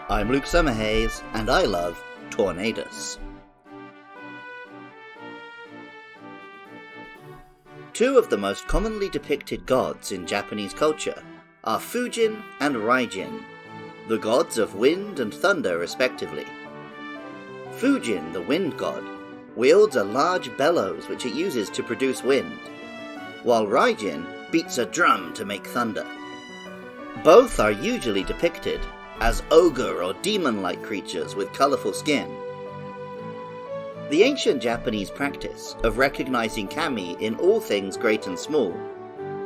I'm Luke Summerhays, and I love Tornadus. Two of the most commonly depicted gods in Japanese culture are Fujin and Raijin, the gods of wind and thunder respectively. Fujin, the wind god, wields a large bellows which it uses to produce wind, while Raijin beats a drum to make thunder. Both are usually depicted as ogre or demon-like creatures with colourful skin. The ancient Japanese practice of recognizing kami in all things great and small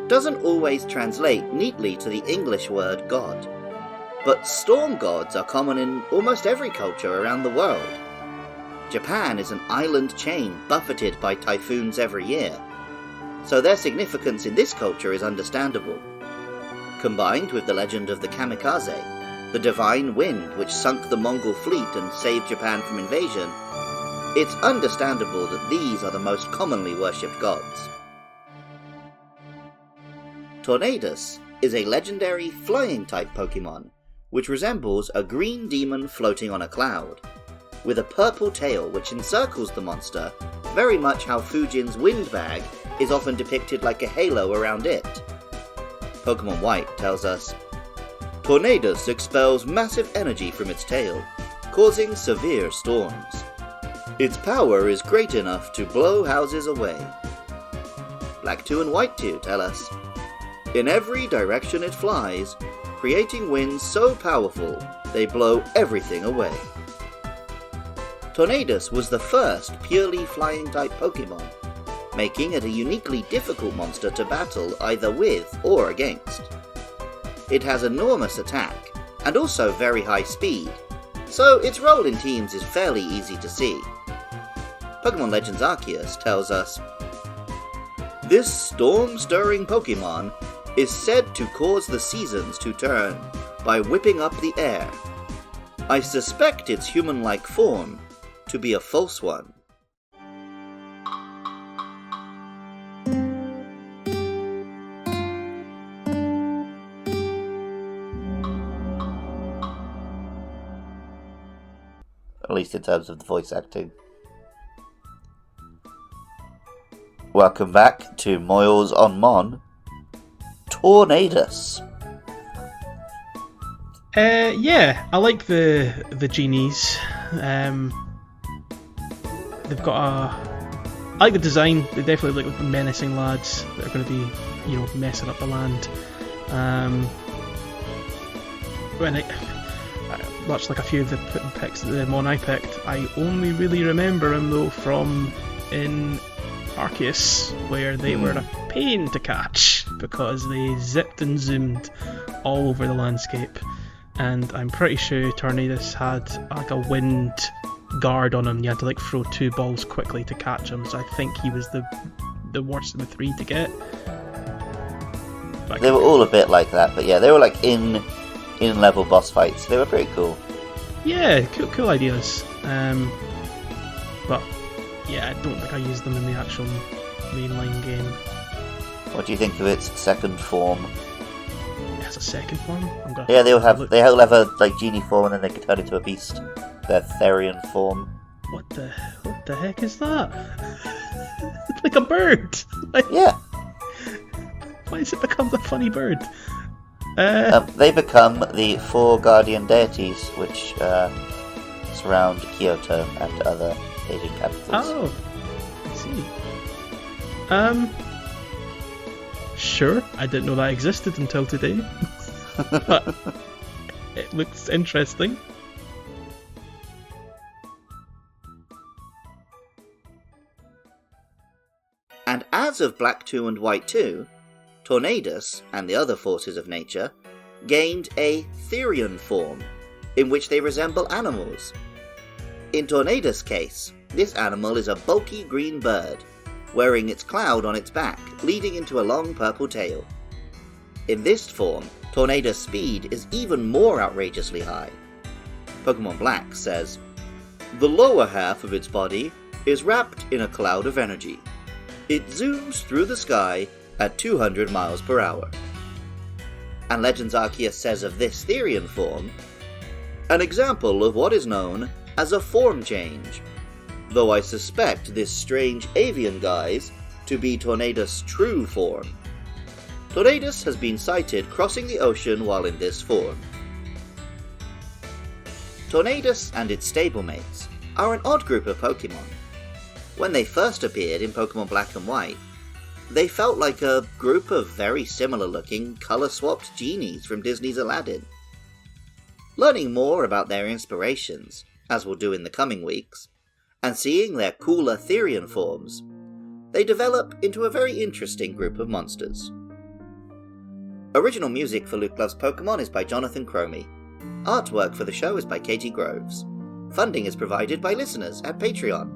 doesn't always translate neatly to the English word god, but storm gods are common in almost every culture around the world. Japan is an island chain buffeted by typhoons every year, so their significance in this culture is understandable. Combined with the legend of the kamikaze, the divine wind which sunk the Mongol fleet and saved Japan from invasion, it's understandable that these are the most commonly worshipped gods. Tornadus is a legendary flying-type Pokemon, which resembles a green demon floating on a cloud, with a purple tail which encircles the monster, very much how Fujin's Windbag is often depicted like a halo around it. Pokemon White tells us, Tornadus expels massive energy from its tail, causing severe storms. Its power is great enough to blow houses away. Black 2 and White 2 tell us, in every direction it flies, creating winds so powerful they blow everything away. Tornadus was the first purely flying-type Pokemon, making it a uniquely difficult monster to battle either with or against. It has enormous attack, and also very high speed, so its role in teams is fairly easy to see. Pokemon Legends Arceus tells us, this storm-stirring Pokemon is said to cause the seasons to turn by whipping up the air. I suspect its human-like form to be a false one. At least in terms of the voice acting. Welcome back to Moyles on Mon, Tornadus. Yeah, I like the genies. They've got I like the design. They definitely look like menacing lads that are going to be, messing up the land. Much like a few of the picks, the Mon I picked, I only really remember him though from in Arceus, where they were a pain to catch because they zipped and zoomed all over the landscape. And I'm pretty sure Tornadus had like a wind guard on him. You had to throw two balls quickly to catch him. So I think he was the worst of the three to get. They were all a bit like that, but yeah, they were in level boss fights. They were pretty cool. Yeah, cool ideas. But yeah, I don't think I used them in the actual mainline game. What do you think of its second form? It has a second form? Yeah, they all have a genie form, and then they can turn into a beast. Their Therian form. What the heck is that? It's like a bird. Yeah. Why has it become a funny bird? They become the four guardian deities which surround Kyoto and other Asian capitals. Oh, I see. Sure, I didn't know that existed until today. But it looks interesting. And as of Black 2 and White 2, Tornadus and the other forces of nature gained a Therian form, in which they resemble animals. In Tornadus' case, this animal is a bulky green bird, wearing its cloud on its back, leading into a long purple tail. In this form, Tornadus' speed is even more outrageously high. Pokemon Black says, the lower half of its body is wrapped in a cloud of energy. It zooms through the sky at 200 miles per hour. And Legends Arceus says of this Therian form, an example of what is known as a form change, though I suspect this strange avian guise to be Tornadus' true form. Tornadus has been sighted crossing the ocean while in this form. Tornadus and its stablemates are an odd group of Pokemon. When they first appeared in Pokemon Black and White, they felt like a group of very similar-looking, colour-swapped genies from Disney's Aladdin. Learning more about their inspirations, as we'll do in the coming weeks, and seeing their cooler Therian forms, they develop into a very interesting group of monsters. Original music for Luke Loves Pokemon is by Jonathan Cromie. Artwork for the show is by Katie Groves. Funding is provided by listeners at Patreon.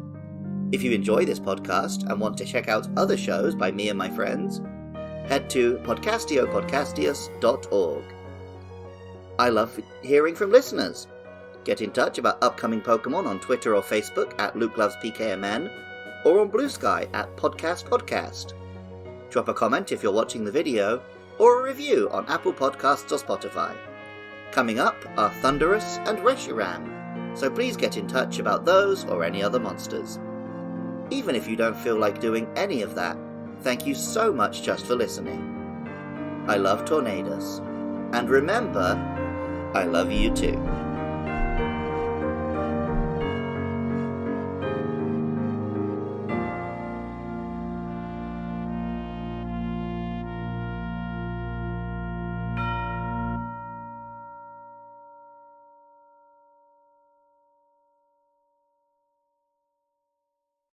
If you enjoy this podcast and want to check out other shows by me and my friends, head to podcastiopodcastius.org. I love hearing from listeners. Get in touch about upcoming Pokemon on Twitter or Facebook at LukeLovesPKMN, or on Blue Sky at PodcastPodcast. Drop a comment if you're watching the video, or a review on Apple Podcasts or Spotify. Coming up are Thundurus and Reshiram, so please get in touch about those or any other monsters. Even if you don't feel like doing any of that, thank you so much just for listening. I love Tornadus. And remember, I love you too.